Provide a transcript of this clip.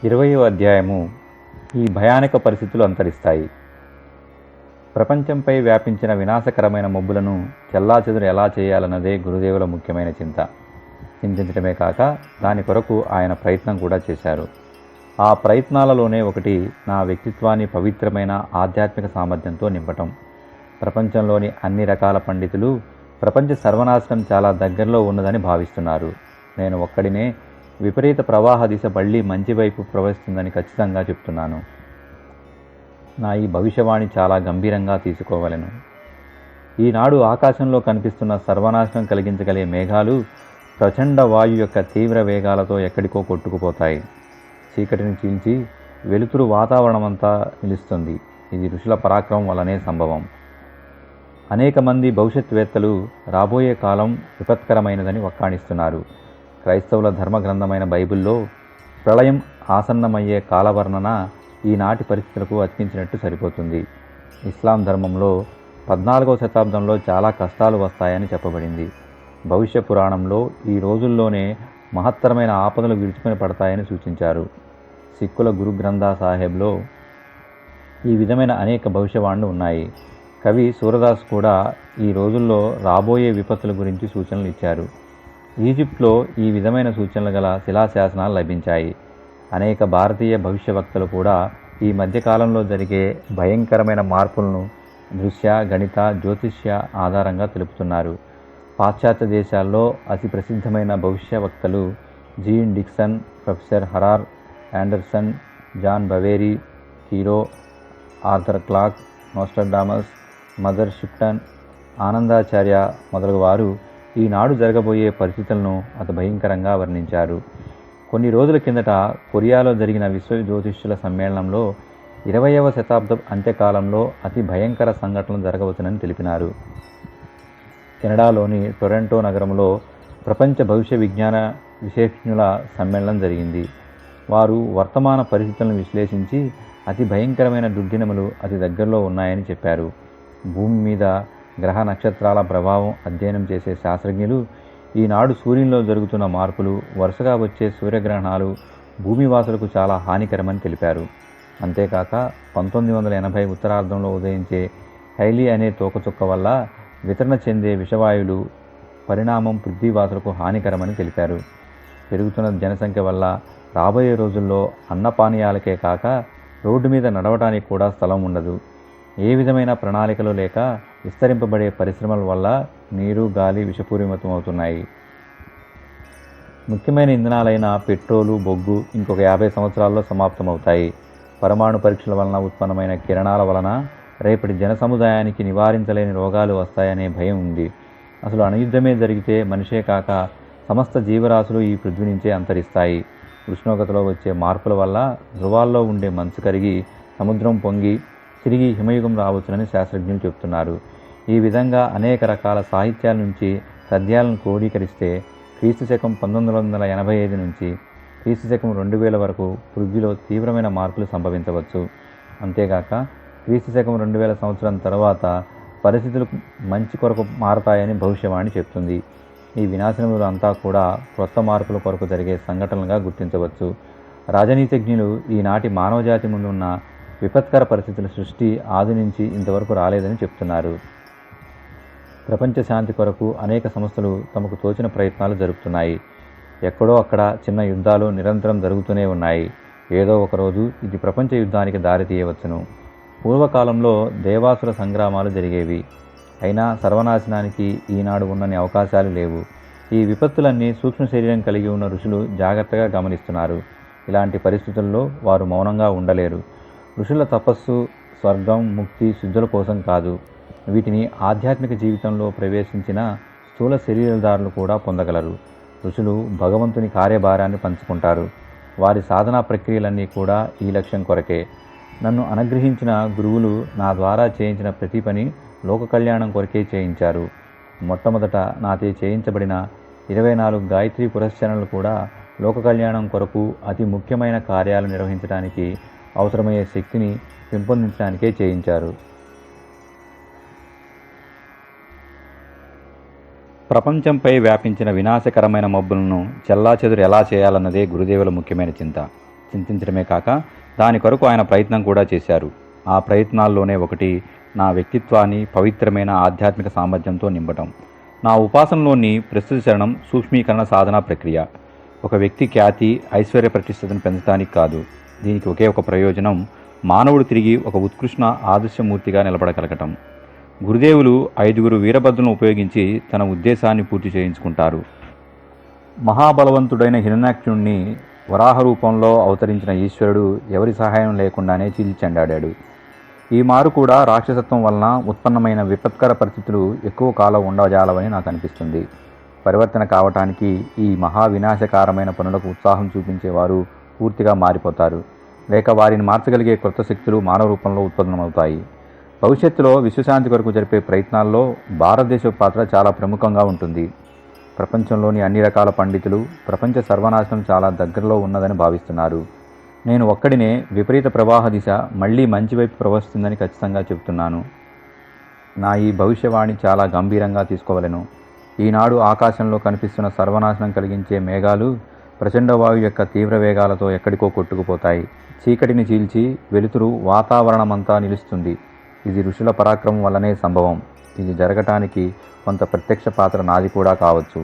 20వ అధ్యాయము. ఈ భయానక పరిస్థితులు అంతరిస్తాయి. ప్రపంచంపై వ్యాపించిన వినాశకరమైన మబ్బులను చెల్లాచెదురు ఎలా చేయాలన్నదే గురుదేవుల ముఖ్యమైన చింతించడమే కాక దాని కొరకు ఆయన ప్రయత్నం కూడా చేశారు. ఆ ప్రయత్నాలలోనే ఒకటి నా వ్యక్తిత్వాన్ని పవిత్రమైన ఆధ్యాత్మిక సామర్థ్యంతో నింపటం. ప్రపంచంలోని అన్ని రకాల పండితులు ప్రపంచ సర్వనాశనం చాలా దగ్గరలో ఉన్నదని భావిస్తున్నారు. నేను ఒక్కడినే విపరీత ప్రవాహ దిశ మళ్ళీ మంచి వైపు ప్రవహిస్తుందని ఖచ్చితంగా చెప్తున్నాను. నా ఈ భవిష్యవాణి చాలా గంభీరంగా తీసుకోవలెను. ఈనాడు ఆకాశంలో కనిపిస్తున్న సర్వనాశనం కలిగించగలిగే మేఘాలు ప్రచండ వాయు యొక్క తీవ్ర వేగాలతో ఎక్కడికో కొట్టుకుపోతాయి. చీకటిని చీల్చి వెలుతురు వాతావరణమంతా నిలుస్తుంది. ఇది ఋషుల పరాక్రమం వల్లనే సంభవం. అనేక మంది భవిష్యత్వేత్తలు రాబోయే కాలం విపత్కరమైనదని వక్కాణిస్తున్నారు. క్రైస్తవుల ధర్మగ్రంథమైన బైబిల్లో ప్రళయం ఆసన్నమయ్యే కాలవర్ణన ఈనాటి పరిస్థితులకు అతికించినట్టు సరిపోతుంది. ఇస్లాం ధర్మంలో 14వ శతాబ్దంలో చాలా కష్టాలు వస్తాయని చెప్పబడింది. భవిష్య పురాణంలో ఈ రోజుల్లోనే మహత్తరమైన ఆపదలు విరుచుకొని పడతాయని సూచించారు. సిక్కుల గురు గ్రంథ సాహెబ్లో ఈ విధమైన అనేక భవిష్యవాణులు ఉన్నాయి. కవి సూరదాస్ కూడా ఈ రోజుల్లో రాబోయే విపత్తుల గురించి సూచనలు ఇచ్చారు. ఈజిప్ట్లో ఈ విధమైన సూచనలు గల శిలాశాసనాలు లభించాయి. అనేక భారతీయ భవిష్యవక్తలు కూడా ఈ మధ్యకాలంలో జరిగే భయంకరమైన మార్పులను దృశ్య, గణిత, జ్యోతిష్య ఆధారంగా తెలుపుతున్నారు. పాశ్చాత్య దేశాల్లో అతి ప్రసిద్ధమైన భవిష్యవక్తలు జీన్ డిక్సన్, ప్రొఫెసర్ హరార్ యాండర్సన్, జాన్ బవేరీ, హీరో, Arthur Clarke, Nostradamus, Mother Shipton, Anandacharya మొదలగు వారు ఈనాడు జరగబోయే పరిస్థితులను అతి భయంకరంగా వర్ణించారు. కొన్ని రోజుల కిందట కొరియాలో జరిగిన విశ్వ జ్యోతిష్యుల సమ్మేళనంలో 20వ శతాబ్దం అంత్యకాలంలో అతి భయంకర సంఘటనలు జరగవచ్చునని తెలిపినారు. కెనడాలోని టొరంటో నగరంలో ప్రపంచ భవిష్య విజ్ఞాన విశేషజ్ఞుల సమ్మేళనం జరిగింది. వారు వర్తమాన పరిస్థితులను విశ్లేషించి అతి భయంకరమైన దుర్దినములు అతి దగ్గరలో ఉన్నాయని చెప్పారు. భూమి మీద గ్రహ నక్షత్రాల ప్రభావం అధ్యయనం చేసే శాస్త్రజ్ఞులు ఈనాడు సూర్యునిలో జరుగుతున్న మార్పులు, వరుసగా వచ్చే సూర్యగ్రహణాలు భూమివాసులకు చాలా హానికరమని తెలిపారు. అంతేకాక 1980 ఉత్తరార్ధంలో ఉదయించే హైలీ అనే తోకచుక్క వల్ల వితరణ చెందే విషవాయువులు పరిణామం పృథ్వీవాసులకు హానికరమని తెలిపారు. పెరుగుతున్న జనసంఖ్య వల్ల రాబోయే రోజుల్లో అన్నపానీయాలకే కాక రోడ్డు మీద నడవటానికి కూడా స్థలం ఉండదు. ఏ విధమైన ప్రణాళికలు లేక విస్తరింపబడే పరిశ్రమల వల్ల నీరు, గాలి విషపూరితమవుతున్నాయి. ముఖ్యమైన ఇంధనాలైన పెట్రోలు, బొగ్గు ఇంకొక 50 సంవత్సరాల్లో సమాప్తమవుతాయి. పరమాణు పరీక్షల వలన ఉత్పన్నమైన కిరణాల వలన రేపటి జన సముదాయానికి నివారించలేని రోగాలు వస్తాయనే భయం ఉంది. అసలు అణుయుద్ధమే జరిగితే మనిషే కాక సమస్త జీవరాశులు ఈ పృథ్వీ నుంచే అంతరిస్తాయి. ఉష్ణోగ్రతలో వచ్చే మార్పుల వల్ల ధృవాల్లో ఉండే మంచు కరిగి సముద్రం పొంగి తిరిగి హిమయుగం రావచ్చునని శాస్త్రజ్ఞులు చెబుతున్నారు. ఈ విధంగా అనేక రకాల సాహిత్యాల నుంచి పద్యాలను క్రోడీకరిస్తే క్రీస్తుశకం 1985 నుంచి క్రీస్తుశకం 2000 వరకు పృథ్వీలో తీవ్రమైన మార్పులు సంభవించవచ్చు. అంతేగాక క్రీస్తుశకం 2000 సంవత్సరం తర్వాత పరిస్థితులు మంచి కొరకు మారతాయని భవిష్యవాణి చెప్తుంది. ఈ వినాశనములు అంతా కూడా క్రొత్త మార్పుల కొరకు జరిగే సంఘటనలుగా గుర్తించవచ్చు. రాజనీతిజ్ఞులు ఈనాటి మానవజాతి ముందు ఉన్న విపత్కర పరిస్థితుల సృష్టి ఆది నుంచి ఇంతవరకు రాలేదని చెప్తున్నారు. ప్రపంచ శాంతి కొరకు అనేక సంస్థలు తమకు తోచిన ప్రయత్నాలు జరుపుతున్నాయి. ఎక్కడో అక్కడ చిన్న యుద్ధాలు నిరంతరం జరుగుతూనే ఉన్నాయి. ఏదో ఒకరోజు ఇది ప్రపంచ యుద్ధానికి దారి తీయవచ్చును. పూర్వకాలంలో దేవాసుర సంగ్రామాలు జరిగేవి. అయినా సర్వనాశనానికి ఈనాడు ఉన్నన్ని అవకాశాలు లేవు. ఈ విపత్తులన్నీ సూక్ష్మ శరీరం కలిగి ఉన్న ఋషులు జాగ్రత్తగా గమనిస్తున్నారు. ఇలాంటి పరిస్థితుల్లో వారు మౌనంగా ఉండలేరు. ఋషుల తపస్సు స్వర్గం, ముక్తి, సిద్ధుల కోసం కాదు. వీటిని ఆధ్యాత్మిక జీవితంలో ప్రవేశించిన స్థూల శరీరదారులు కూడా పొందగలరు. ఋషులు భగవంతుని కార్యభారాన్ని పంచుకుంటారు. వారి సాధనా ప్రక్రియలన్నీ కూడా ఈ లక్ష్యం కొరకే. నన్ను అనుగ్రహించిన గురువులు నా ద్వారా చేయించిన ప్రతి పని లోక కళ్యాణం కొరకే చేయించారు. మొట్టమొదట నాతో చేయించబడిన 24 గాయత్రి పురస్చరణలు కూడా లోక కళ్యాణం కొరకు అతి ముఖ్యమైన కార్యాలు నిర్వహించడానికి అవసరమయ్యే శక్తిని పెంపొందించడానికే చేయించారు. ప్రపంచంపై వ్యాపించిన వినాశకరమైన మబ్బులను చెల్లాచెదురు ఎలా చేయాలన్నదే గురుదేవుల ముఖ్యమైన చింత. చింతించడమే కాక దాని కొరకు ఆయన ప్రయత్నం కూడా చేశారు. ఆ ప్రయత్నాల్లోనే ఒకటి నా వ్యక్తిత్వాన్ని పవిత్రమైన ఆధ్యాత్మిక సామర్థ్యంతో నింపటం. నా ఉపాసనలోని ప్రస్తుత చరణం సూక్ష్మీకరణ సాధనా ప్రక్రియ. ఒక వ్యక్తి ఖ్యాతి, ఐశ్వర్య ప్రతిష్టతను పెంచడానికి కాదు. దీనికి ఒకే ఒక ప్రయోజనం, మానవుడు తిరిగి ఒక ఉత్కృష్ణ ఆదర్శమూర్తిగా నిలబడగలగటం. గురుదేవులు 5 వీరభద్రులను ఉపయోగించి తన ఉద్దేశాన్ని పూర్తి చేయించుకుంటారు. మహాబలవంతుడైన హిరణ్యాక్షుణ్ణి వరాహ రూపంలో అవతరించిన ఈశ్వరుడు ఎవరి సహాయం లేకుండానే చీల్చెండాడాడు. ఈ మారు కూడా రాక్షసత్వం వలన ఉత్పన్నమైన విపత్కర పరిస్థితులు ఎక్కువ కాలం ఉండజాలవని నాకు అనిపిస్తుంది. పరివర్తన కావటానికి ఈ మహా వినాశకారమైన పనులకు ఉత్సాహం చూపించేవారు పూర్తిగా మారిపోతారు, లేక వారిని మార్చగలిగే కొత్త శక్తులు మానవ రూపంలో ఉత్పన్నమవుతాయి. భవిష్యత్తులో విశ్వశాంతి కొరకు జరిపే ప్రయత్నాల్లో భారతదేశ పాత్ర చాలా ప్రముఖంగా ఉంటుంది. ప్రపంచంలోని అన్ని రకాల పండితులు ప్రపంచ సర్వనాశనం చాలా దగ్గరలో ఉన్నదని భావిస్తున్నారు. నేను ఒక్కడినే విపరీత ప్రవాహ దిశ మళ్లీ మంచి వైపు ప్రవహిస్తుందని ఖచ్చితంగా చెబుతున్నాను. నా ఈ భవిష్యవాణి చాలా గంభీరంగా తీసుకోవలెను. ఈనాడు ఆకాశంలో కనిపిస్తున్న సర్వనాశనం కలిగించే మేఘాలు ప్రచండ వాయు యొక్క తీవ్ర వేగాలతో ఎక్కడికో కొట్టుకుపోతాయి. చీకటిని చీల్చి వెలుతురు వాతావరణమంతా నిలుస్తుంది. ఇది ఋషుల పరాక్రమం వల్లనే సంభవం. ఇది జరగటానికి కొంత ప్రత్యక్ష పాత్ర నాది కూడా కావచ్చు.